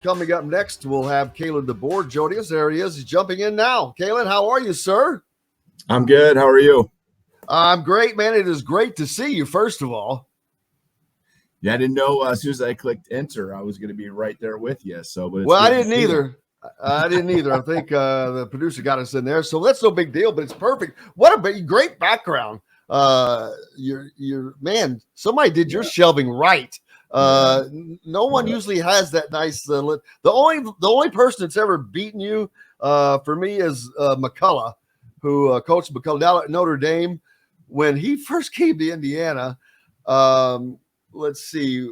Coming up next, we'll have Kalen DeBoer joining us. There he is. He's jumping in now. Kalen, how are you, sir? I'm good. How are you? I'm great, man. It is great to see you, first of all. Yeah, I didn't know as soon as I clicked enter, I was going to be right there with you. Well, I didn't either. I didn't either. I think the producer got us in there, so that's no big deal. But it's perfect. What a great background. You're man. Somebody did your shelving right. No one usually has that nice. The only person that's ever beaten you for me is McCullough, who coached McCullough down at Notre Dame when he first came to Indiana. Let's see.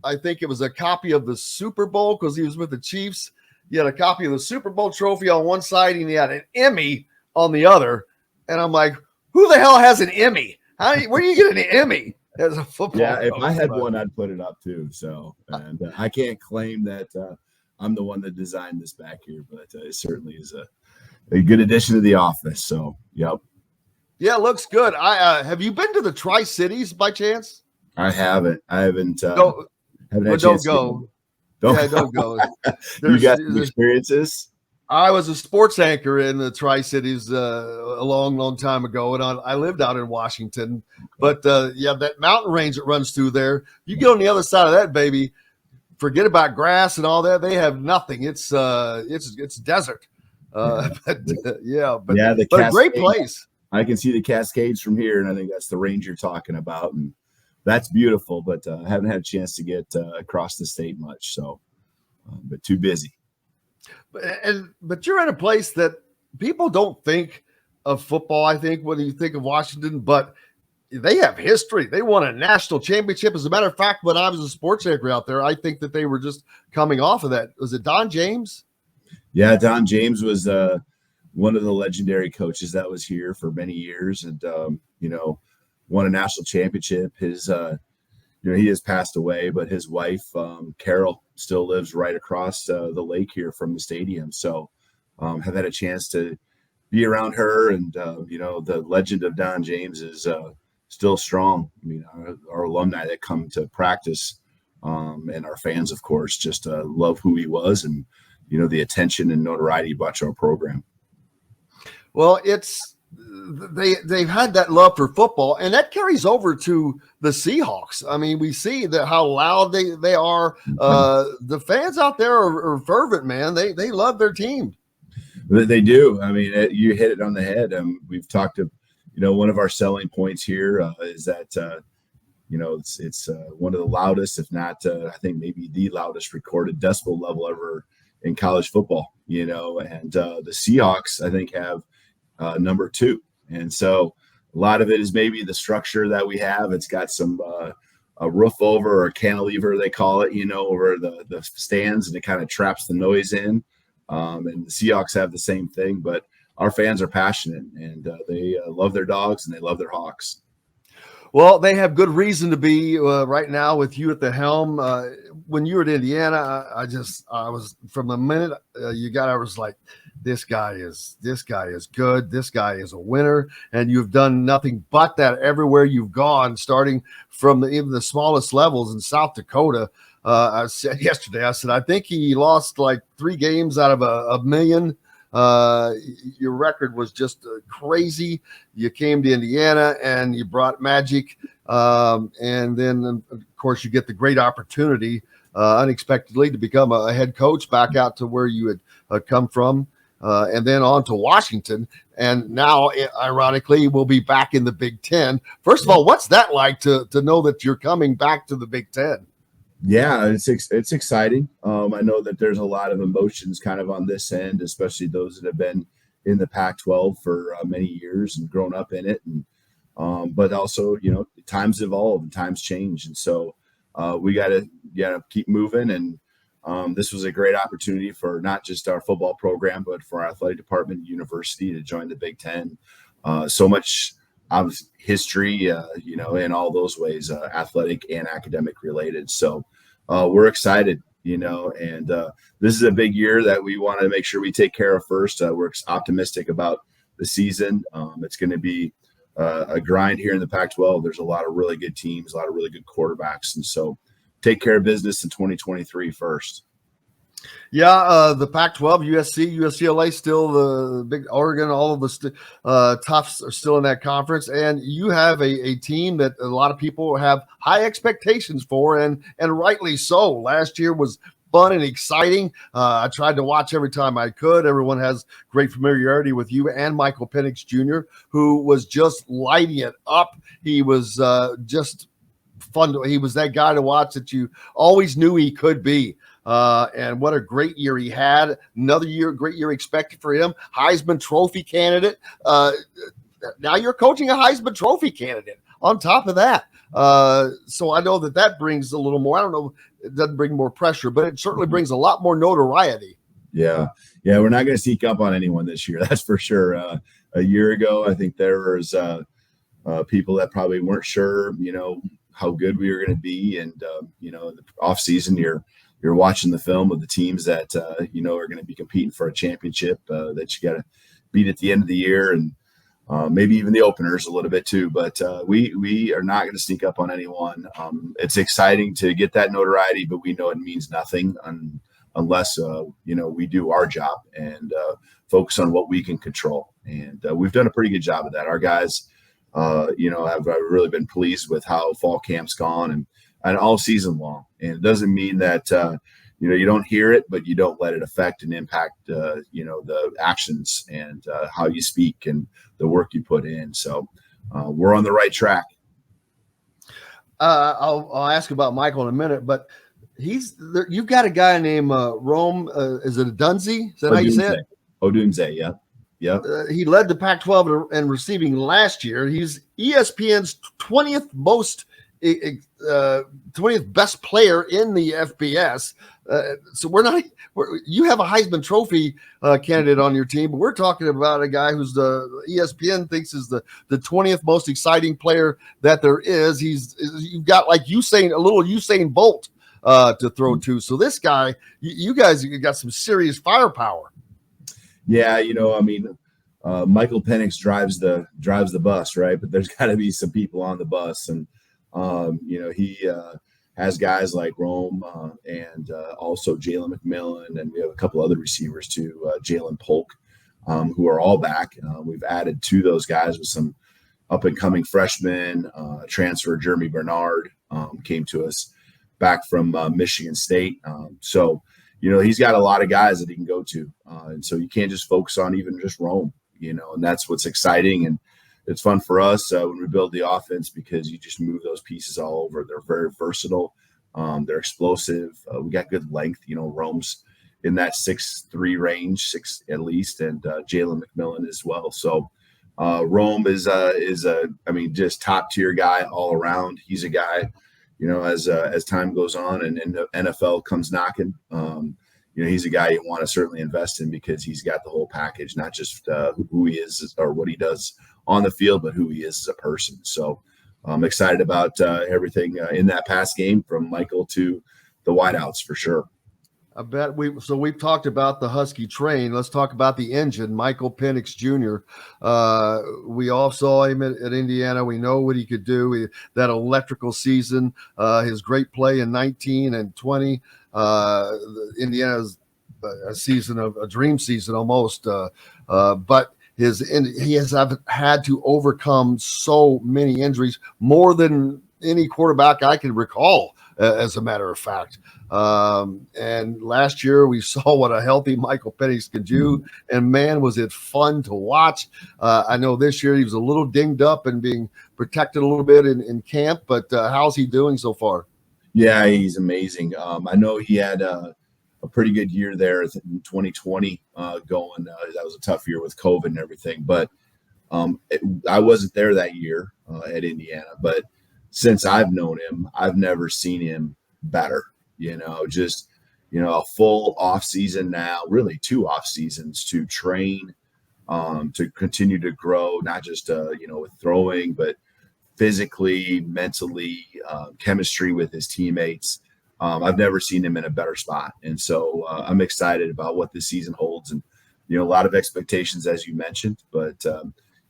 I think it was a copy of the Super Bowl because he was with the Chiefs. He had a copy of the Super Bowl trophy on one side and he had an Emmy on the other. And I'm like, who the hell has an Emmy? Where do you get an Emmy as a football Yeah, if coach? I had one, I'd put it up too. So, and I can't claim that I'm the one that designed this back here, but it certainly is a good addition to the office. So, yep. Yeah, it looks good. Have you been to the Tri-Cities by chance? I haven't. Don't go. Don't go. You got some experiences? I was a sports anchor in the Tri-Cities a long time ago, and I lived out in Washington. But that mountain range that runs through there, you get on the other side of that, baby, forget about grass and all that. They have nothing. It's desert. But a great place. I can see the Cascades from here, and I think that's the range you're talking about, and that's beautiful. But I haven't had a chance to get across the state much, so but too busy. But you're in a place that people don't think of football. I think when you think of Washington, but they have history. They won a national championship. As a matter of fact, when I was a sports anchor out there, I think that they were just coming off of that. Was it Don James? Yeah, Don James was one of the legendary coaches that was here for many years, and won a national championship. His he has passed away, but his wife Carol still lives right across the lake here from the stadium. So have had a chance to be around her, and the legend of Don James is still strong. I mean, our alumni that come to practice and our fans, of course, just love who he was, and the attention and notoriety he brought to our program. Well, they've had that love for football, and that carries over to the Seahawks. I mean, we see that how loud they are. The fans out there are fervent, man. They love their team. They do. I mean, you hit it on the head. We've talked to, one of our selling points here is that it's one of the loudest, if not, I think maybe the loudest recorded decibel level ever in college football. And the Seahawks, I think, have number 2. And so a lot of it is maybe the structure that we have. It's got some a roof over, or a cantilever, they call it, over the stands, and it kind of traps the noise in. And the Seahawks have the same thing, but our fans are passionate, and they love their dogs and they love their Hawks. Well, they have good reason to be right now with you at the helm. When you were at Indiana, I was from the minute I was like, this guy is good. This guy is a winner, and you've done nothing but that everywhere you've gone, starting from even the smallest levels in South Dakota. I said yesterday, I think he lost like 3 games out of a million. Your record was just crazy. You came to Indiana and you brought magic. And then, of course, you get the great opportunity unexpectedly to become a head coach back out to where you had come from, and then on to Washington. And now, ironically, we'll be back in the Big Ten. First of all, what's that like to know that you're coming back to the Big Ten? Yeah, it's exciting. I know that there's a lot of emotions kind of on this end, especially those that have been in the Pac-12 for many years and grown up in it. And but also, times evolve and times change, and so we got to keep moving. And this was a great opportunity for not just our football program, but for our athletic department and university to join the Big Ten. So much history, in all those ways, athletic and academic related. So we're excited, and this is a big year that we want to make sure we take care of first. We're optimistic about the season. It's going to be a grind here in the Pac-12. There's a lot of really good teams, a lot of really good quarterbacks. And so take care of business in 2023 first. Yeah, the Pac-12, USC, UCLA, still the big Oregon, all of the toughs are still in that conference, and you have a team that a lot of people have high expectations for, and rightly so. Last year was fun and exciting. I tried to watch every time I could. Everyone has great familiarity with you and Michael Penix Jr., who was just lighting it up. He was just fun. He was that guy to watch that you always knew he could be. And what a great year he had. Another year, great year expected for him. Heisman Trophy candidate. Now you're coaching a Heisman Trophy candidate on top of that. So I know that brings a little more. I don't know. It doesn't bring more pressure, but it certainly brings a lot more notoriety. Yeah. We're not going to sneak up on anyone this year. That's for sure. A year ago, I think there was people that probably weren't sure, how good we were going to be. And, in the off season, you're watching the film of the teams that, are going to be competing for a championship that you got to beat at the end of the year, and maybe even the openers a little bit too. But we are not going to sneak up on anyone. It's exciting to get that notoriety, but we know it means nothing unless, we do our job and focus on what we can control. And we've done a pretty good job of that. Our guys, have really been pleased with how fall camp's gone and all season long. And it doesn't mean that, you don't hear it, but you don't let it affect and impact, the actions and how you speak and the work you put in. So we're on the right track. I'll ask about Michael in a minute, but you've got a guy named Rome. Is it a Dunze? Is that how you say it? Odunze, yeah. Yeah. He led the Pac-12 in receiving last year. He's ESPN's 20th 20th best player in the FBS. So you have a Heisman Trophy candidate on your team, but we're talking about a guy who's the ESPN thinks is the 20th most exciting player that there is. You've got like a little Usain Bolt to throw to. So this guy, you guys got some serious firepower. Yeah, Michael Penix drives the bus, right? But there's got to be some people on the bus, and he has guys like Rome and also Jalen McMillan, and we have a couple other receivers too, Jalen Polk, who are all back. We've added to those guys with some up and coming freshmen. Transfer Jeremy Bernard came to us back from Michigan State. So he's got a lot of guys that he can go to. And so you can't just focus on even just Rome, and that's what's exciting. And it's fun for us when we build the offense because you just move those pieces all over. They're very versatile. They're explosive. We got good length. Rome's in that 6'3" range, 6 at least, and Jalen McMillan as well. So Rome is just top tier guy all around. He's a guy, as time goes on and the NFL comes knocking, he's a guy you want to certainly invest in because he's got the whole package, not just who he is or what he does on the field, but who he is as a person. So I'm excited about everything in that pass game from Michael to the wideouts for sure. I bet we've talked about the Husky train. Let's talk about the engine, Michael Penix Jr. We all saw him at Indiana. We know what he could do. That electrical season, his great play in 19 and 20. Indiana's a dream season almost. But he has had to overcome so many injuries, more than any quarterback I can recall, as a matter of fact. And last year we saw what a healthy Michael Penix can do, and man, was it fun to watch. I know this year he was a little dinged up and being protected a little bit in camp, but how's he doing so far? Yeah, he's amazing. I know he had a pretty good year there in 2020 going. That was a tough year with COVID and everything, but I wasn't there that year at Indiana, but since I've known him, I've never seen him better. A full off season now, really 2 off seasons to train, to continue to grow, not just with throwing, but physically, mentally, chemistry with his teammates. I've never seen him in a better spot. And so I'm excited about what this season holds, and, a lot of expectations, as you mentioned, but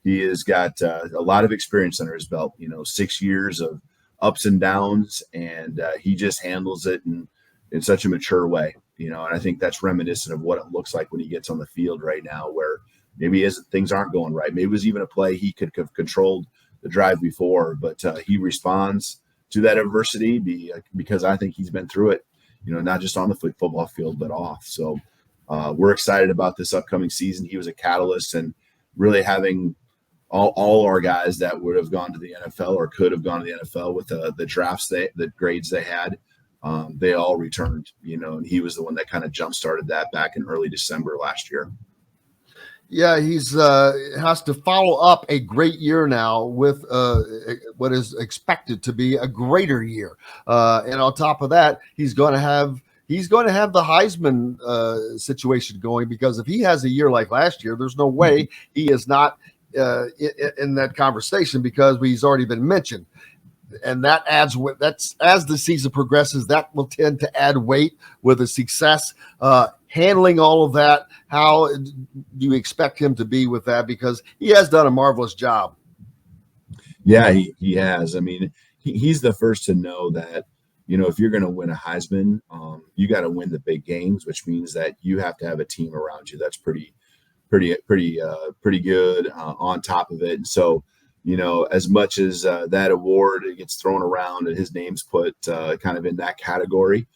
he has got a lot of experience under his belt, 6 years of ups and downs, and he just handles it in such a mature way. and I think that's reminiscent of what it looks like when he gets on the field right now, where maybe things aren't going right. Maybe it was even a play he could have controlled the drive before, but he responds to that adversity because I think he's been through it, not just on the football field, but off. So we're excited about this upcoming season. He was a catalyst, and really having all our guys that would have gone to the NFL or could have gone to the NFL with the drafts, the grades they had, they all returned, and he was the one that kind of jump-started that back in early December last year. Yeah, he's has to follow up a great year now with what is expected to be a greater year, and on top of that, he's going to have the Heisman situation going, because if he has a year like last year, there's no way he is not in that conversation, because he's already been mentioned. And that adds that's as the season progresses, that will tend to add weight with the success. Handling all of that, how do you expect him to be with that? Because he has done a marvelous job. Yeah, he has. I mean, he's the first to know that, if you're going to win a Heisman, you got to win the big games, which means that you have to have a team around you that's pretty good on top of it. And so, as much as that award gets thrown around and his name's put kind of in that category,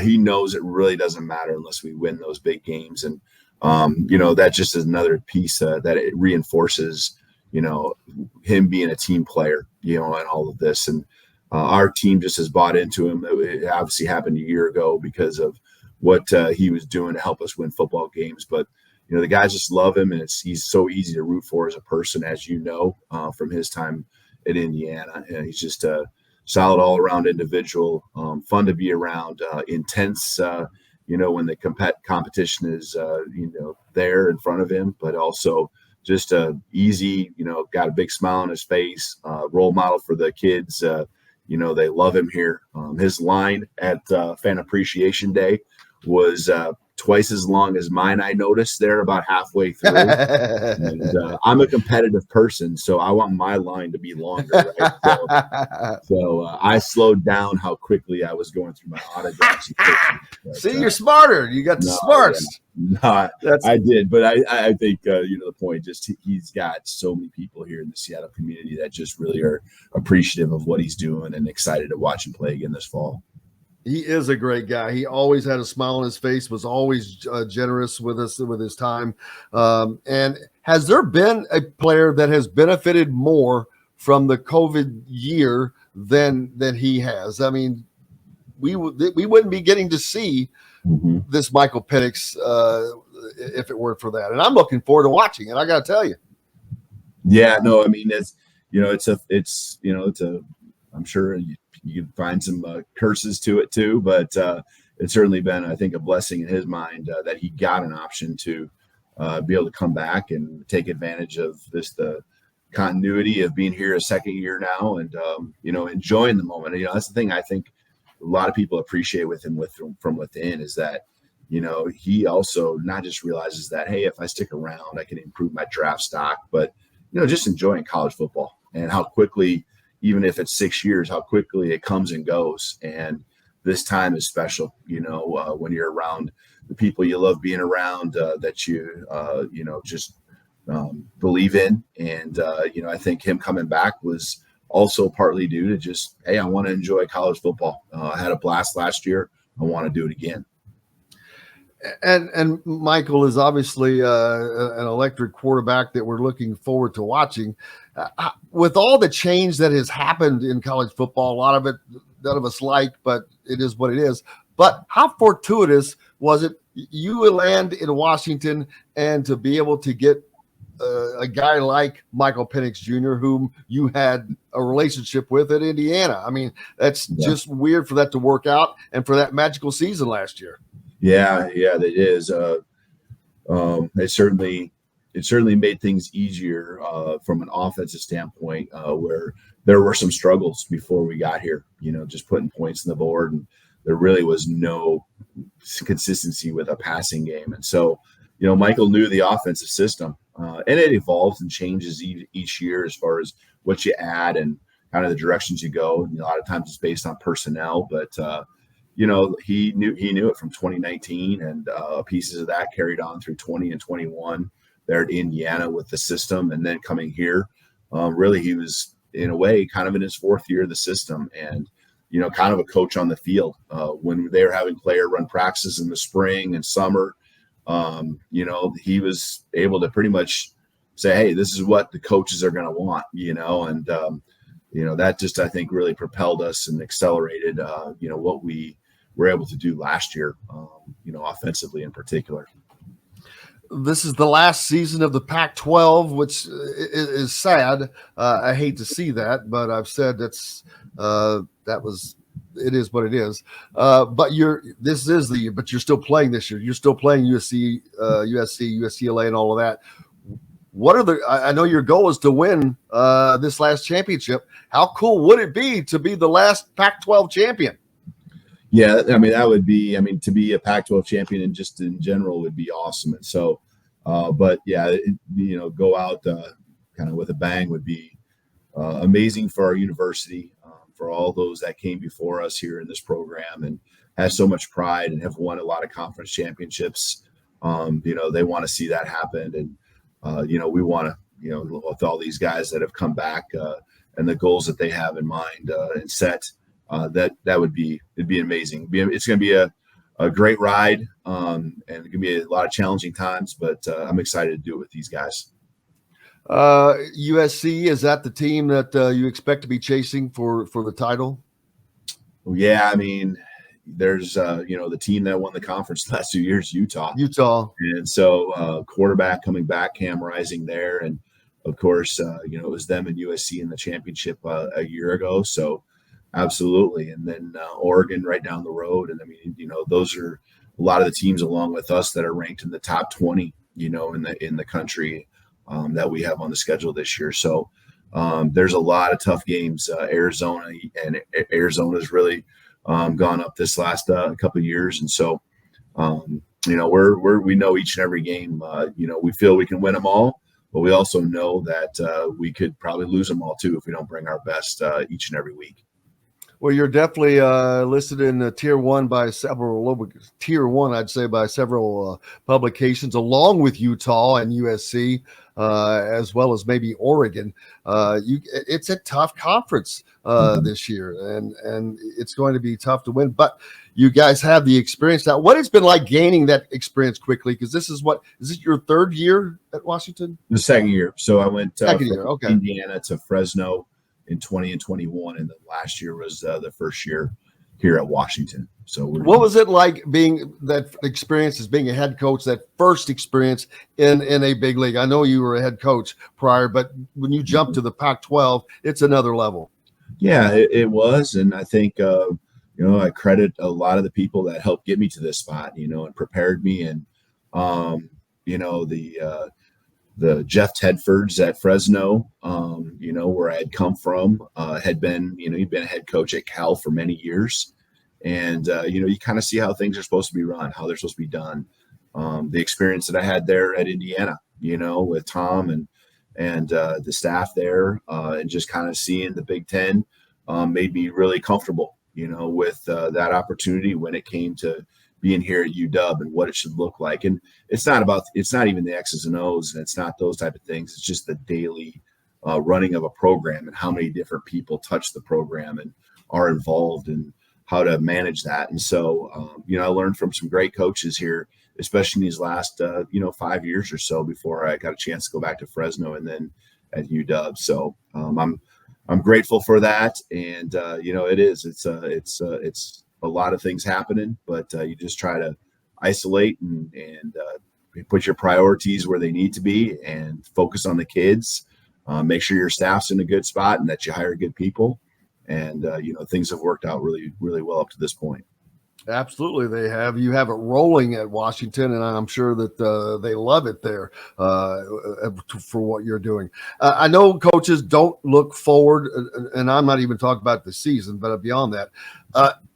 he knows it really doesn't matter unless we win those big games. And, that just is another piece that it reinforces, him being a team player, and all of this. And our team just has bought into him. It obviously happened a year ago because of what he was doing to help us win football games. But, the guys just love him, and he's so easy to root for as a person, as from his time at Indiana. And he's just a solid all-around individual, fun to be around, intense, when the competition is, there in front of him, but also just easy, got a big smile on his face, role model for the kids. They love him here. His line at Fan Appreciation Day was twice as long as mine. I noticed there about halfway through. And I'm a competitive person, so I want my line to be longer, right? So I slowed down how quickly I was going through my autographs. See, you're smarter. You got the smarts. Yeah. No, I did, but I think the point, just he's got so many people here in the Seattle community that just really are appreciative of what he's doing and excited to watch him play again this fall. He is a great guy. He always had a smile on his face, was always generous with us with his time. And has there been a player that has benefited more from the COVID year than he has? I mean, we wouldn't be getting to see this Michael Penix if it weren't for that. And I'm looking forward to watching it. I got to tell you. Yeah, no, I mean, I'm sure you can find some curses to it too, but it's certainly been, I think, a blessing in his mind that he got an option to be able to come back and take advantage of the continuity of being here a second year now, and enjoying the moment. That's the thing I think a lot of people appreciate with him from within, is that he also not just realizes that, hey, if I stick around, I can improve my draft stock, but just enjoying college football and how quickly, even if it's 6 years, how quickly it comes and goes. And this time is special, when you're around the people you love being around, that you just believe in. And, I think him coming back was also partly due to just, hey, I want to enjoy college football. I had a blast last year. I want to do it again. And Michael is obviously an electric quarterback that we're looking forward to watching. With all the change that has happened in college football, a lot of it none of us like, but it is what it is. But how fortuitous was it you would land in Washington and to be able to get a guy like Michael Penix Jr., whom you had a relationship with at Indiana? I mean, that's just weird for that to work out and for that magical season last year. Yeah, it is. It certainly made things easier from an offensive standpoint, where there were some struggles before we got here. Just putting points on the board, and there really was no consistency with a passing game. And so, Michael knew the offensive system, and it evolves and changes each year as far as what you add and kind of the directions you go. And a lot of times it's based on personnel, but he knew it from 2019, and pieces of that carried on through 20 and 21 there at Indiana with the system, and then coming here. Really, he was in a way kind of in his fourth year of the system, and kind of a coach on the field when they were having player run practices in the spring and summer. He was able to pretty much say, hey, this is what the coaches are going to want, and that just, I think, really propelled us and accelerated, what we were able to do last year, offensively in particular. This is the last season of the Pac-12, which is sad. I hate to see that, but I've said it is what it is. But you're still playing this year. You're still playing USC, UCLA, and all of that. I know your goal is to win this last championship. How cool would it be to be the last Pac-12 champion? Yeah, that would be, to be a Pac-12 champion and just in general would be awesome. And so, but yeah, go out kind of with a bang would be amazing for our university, for all those that came before us here in this program and has so much pride and have won a lot of conference championships. They want to see that happen. And, we want to, with all these guys that have come back and the goals that they have in mind and set, it'd be amazing. It's going to be a great ride, and it can be a lot of challenging times, but I'm excited to do it with these guys. USC, is that the team that you expect to be chasing for the title? Yeah, there's the team that won the conference the last 2 years, Utah, and so quarterback coming back, Cam Rising there, and of course it was them and USC in the championship a year ago. So absolutely, and then Oregon right down the road, and those are a lot of the teams along with us that are ranked in the top 20, in the country that we have on the schedule this year. So there's a lot of tough games. Arizona's really gone up this last couple of years, and so we know each and every game. We feel we can win them all, but we also know that we could probably lose them all too if we don't bring our best each and every week. Well, you're definitely listed in tier one by several publications, along with Utah and USC, as well as maybe Oregon. It's a tough conference this year, and it's going to be tough to win. But you guys have the experience now. What it's been like gaining that experience quickly? Because is it your third year at Washington? The second year. So I went from Indiana to Fresno in 20 and 21, and then last year was the first year here at Washington. So what was it like being that experience as being a head coach, that first experience in a big league? I know you were a head coach prior, but when you jump to the Pac-12, it's another level. Yeah, it was. And I think, I credit a lot of the people that helped get me to this spot, and prepared me. And, the Jeff Tedfords at Fresno, where I had come from, had been, he'd been a head coach at Cal for many years. And, you kind of see how things are supposed to be run, how they're supposed to be done. The experience that I had there at Indiana, with Tom and the staff there, and just kind of seeing the Big Ten made me really comfortable, with that opportunity when it came to being here at UW and what it should look like. And it's not even the X's and O's, and it's not those type of things. It's just the daily running of a program and how many different people touch the program and are involved and how to manage that. And so, I learned from some great coaches here, especially in these last, 5 years or so before I got a chance to go back to Fresno and then at UW. So I'm grateful for that. And, it's a lot of things happening, but you just try to isolate and put your priorities where they need to be and focus on the kids, make sure your staff's in a good spot and that you hire good people. And, things have worked out really, really well up to this point. Absolutely, they have. You have it rolling at Washington, and I'm sure that they love it there for what you're doing. I know coaches don't look forward, and I'm not even talking about the season, but beyond that,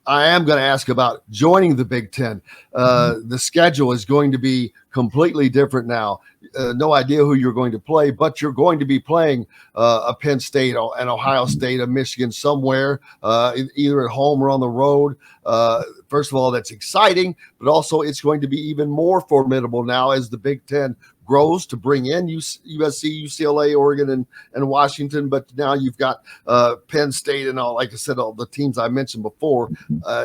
I am going to ask about joining the Big Ten. The schedule is going to be completely different now. No idea who you're going to play, but you're going to be playing a Penn State and Ohio State, a Michigan somewhere, either at home or on the road. First of all, that's exciting, but also it's going to be even more formidable now as the Big Ten grows to bring in USC, UCLA, Oregon, and Washington. But now you've got Penn State and all, like I said, all the teams I mentioned before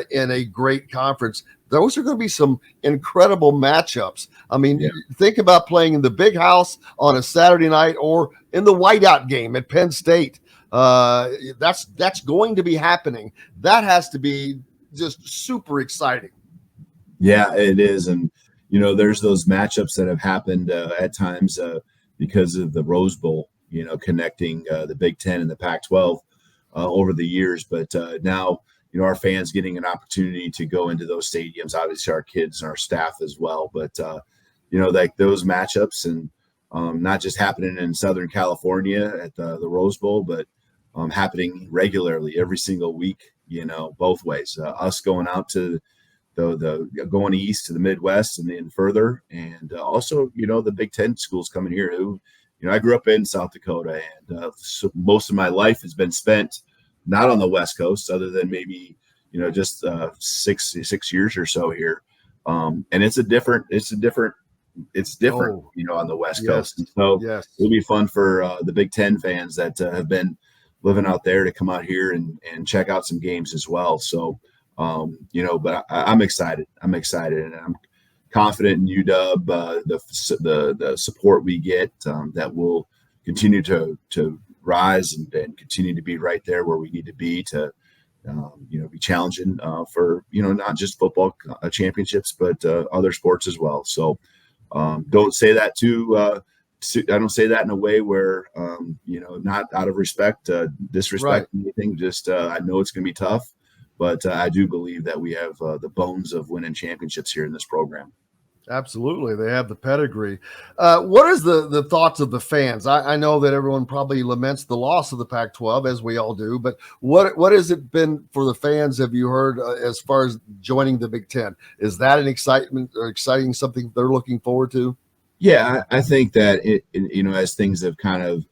in a great conference. Those are going to be some incredible matchups. I mean, think about playing in the Big House on a Saturday night or in the whiteout game at Penn State. That's going to be happening. That has to be just super exciting. Yeah, it is. And, there's those matchups that have happened at times because of the Rose Bowl, connecting the Big Ten and the Pac-12 over the years. But now, our fans getting an opportunity to go into those stadiums, obviously our kids and our staff as well. But, like those matchups and not just happening in Southern California at the Rose Bowl, but happening regularly every single week, both ways. Us going out to the going east to the Midwest and then further. And also, the Big Ten schools coming here who, I grew up in South Dakota, and so most of my life has been spent not on the West Coast, other than maybe, just 6 years or so here. And it's different, on the West Coast. And so it'll be fun for the Big Ten fans that have been living out there to come out here and check out some games as well. So, but I'm excited. And I'm confident in UW, the support we get, that will continue to rise and continue to be right there where we need to be to, be challenging for, not just football championships, but other sports as well. So don't say that I don't say that in a way where, not out of respect, disrespect, anything. Just I know it's going to be tough, but I do believe that we have the bones of winning championships here in this program. Absolutely. They have the pedigree. What is the thoughts of the fans? I know that everyone probably laments the loss of the Pac-12, as we all do, but what has it been for the fans? Have you heard as far as joining the Big Ten? Is that an exciting something they're looking forward to? Yeah, I think that as things have kind of,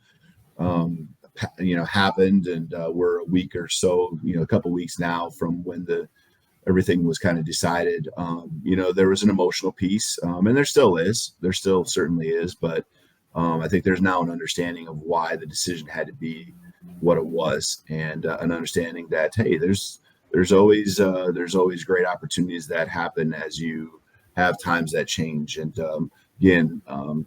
happened, and we're a week or so, a couple weeks now from when everything was kind of decided. There was an emotional piece, and there still certainly is, but I think there's now an understanding of why the decision had to be what it was, and an understanding that, hey, there's always great opportunities that happen as you have times that change. And again,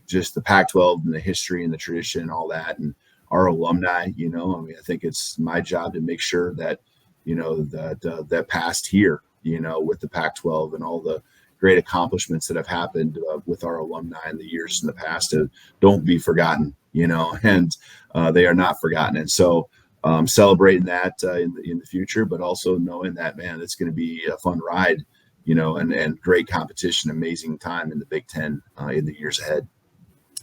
just the Pac-12 and the history and the tradition and all that, and our alumni, I think it's my job to make sure that, that past here, with the Pac-12 and all the great accomplishments that have happened with our alumni in the years in the past don't be forgotten, and they are not forgotten. And so celebrating that in the future, but also knowing that, man, it's going to be a fun ride, and great competition, amazing time in the Big Ten in the years ahead.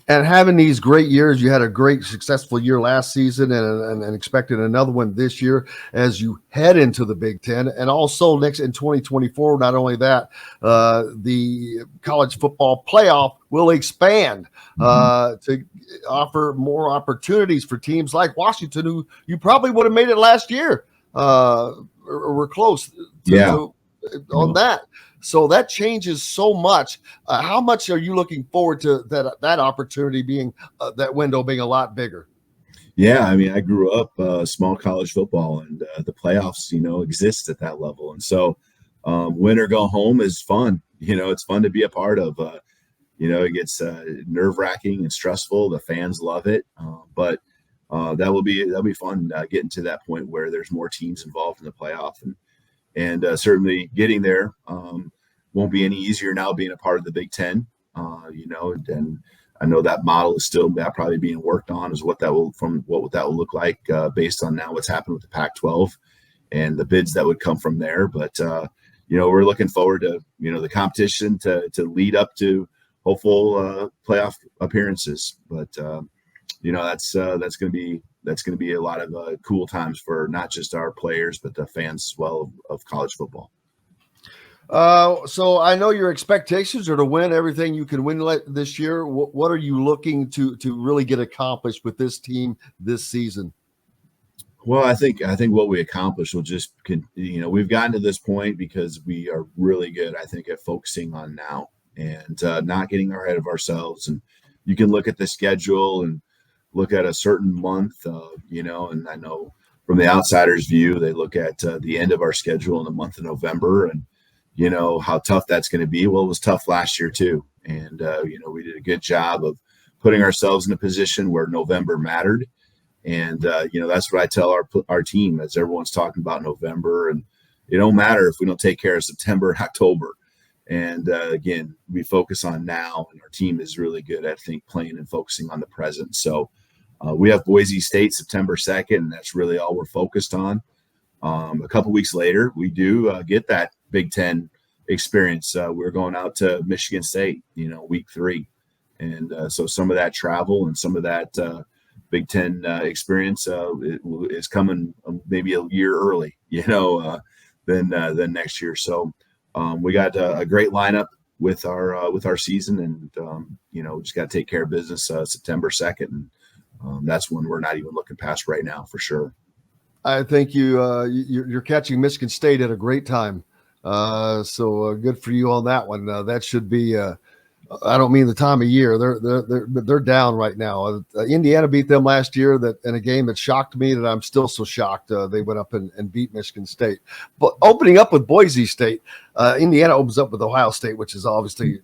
And having these great years, you had a great successful year last season and expected another one this year as you head into the Big Ten. And also next in 2024, not only that, the college football playoff will expand to offer more opportunities for teams like Washington, who you probably would have made it last year or were close on that. So that changes so much. How much are you looking forward to that opportunity being that window being a lot bigger? Yeah, I mean, I grew up small college football, and the playoffs, exist at that level. And so win or go home is fun. It's fun to be a part of. It gets nerve-wracking and stressful. The fans love it, but that'll be fun getting to that point where there's more teams involved in the playoff, and certainly getting there won't be any easier now being a part of the Big Ten, and I know that model is still probably being worked on is what that will look like based on now what's happened with the Pac-12 and the bids that would come from there. But, we're looking forward to, the competition to lead up to hopeful playoff appearances. But that's going to be a lot of cool times for not just our players but the fans as well of college football. So I know your expectations are to win everything you can win this year. What are you looking to really get accomplished with this team this season? Well, I think what we accomplished will just, we've gotten to this point because we are really good, I think, at focusing on now and not getting ahead of ourselves. And you can look at the schedule and look at a certain month, and I know from the outsider's view, they look at the end of our schedule in the month of November and, how tough that's going to be. Well, it was tough last year too. And, we did a good job of putting ourselves in a position where November mattered. And, that's what I tell our team as everyone's talking about November. And it don't matter if we don't take care of September and October. And, again, we focus on now. And our team is really good at, I think, playing and focusing on the present. So we have Boise State September 2nd, and that's really all we're focused on. A couple weeks later, we do get that Big Ten experience. We're going out to Michigan State, week 3. And so some of that travel and some of that Big Ten experience is coming maybe a year early, than next year. So we got a great lineup with our season, and we just got to take care of business September 2nd, and that's when we're not even looking past right now for sure. I think you're catching Michigan State at a great time, so good for you on that one. That should be. I don't mean the time of year. They're down right now. Indiana beat them last year in a game that shocked me that I'm still so shocked. They went up and beat Michigan State. But opening up with Boise State, Indiana opens up with Ohio State, which is obviously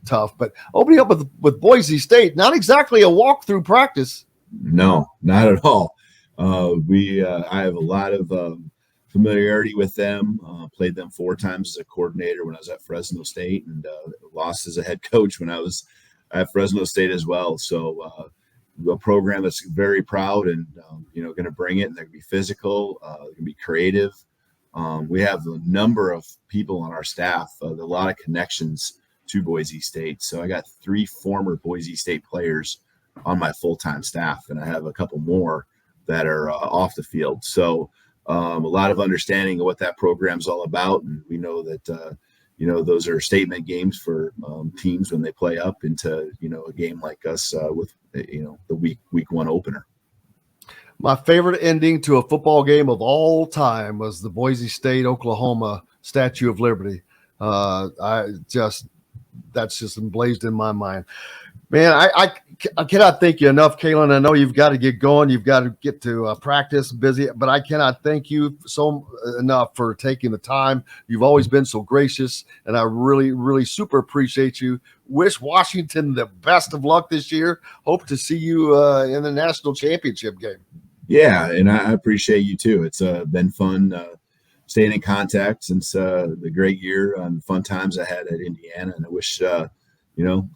tough. But opening up with Boise State, not exactly a walkthrough practice. No, not at all. I have a lot of familiarity with them. Played them 4 times as a coordinator when I was at Fresno State, and lost as a head coach when I was at Fresno State as well. So a program that's very proud and going to bring it, and they're going to be physical, they're going to be creative. We have a number of people on our staff, a lot of connections to Boise State. So I got 3 former Boise State players on my full-time staff, and I have a couple more that are off the field. So a lot of understanding of what that program's all about. And we know that, those are statement games for teams when they play up into, a game like us with, the week 1 opener. My favorite ending to a football game of all time was the Boise State, Oklahoma Statue of Liberty. That's just emblazed in my mind. Man, I cannot thank you enough, Kalen. I know you've got to get going. You've got to get to practice, busy. But I cannot thank you enough for taking the time. You've always been so gracious, and I really, really super appreciate you. Wish Washington the best of luck this year. Hope to see you in the national championship game. Yeah, and I appreciate you too. It's been fun staying in contact since the great year and fun times I had at Indiana. And I wish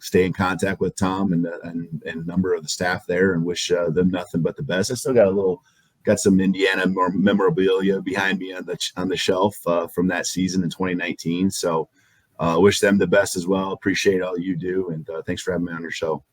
stay in contact with Tom and a number of the staff there, and wish them nothing but the best. I still got some Indiana memorabilia behind me on the shelf from that season in 2019. So wish them the best as well. Appreciate all you do, and thanks for having me on your show.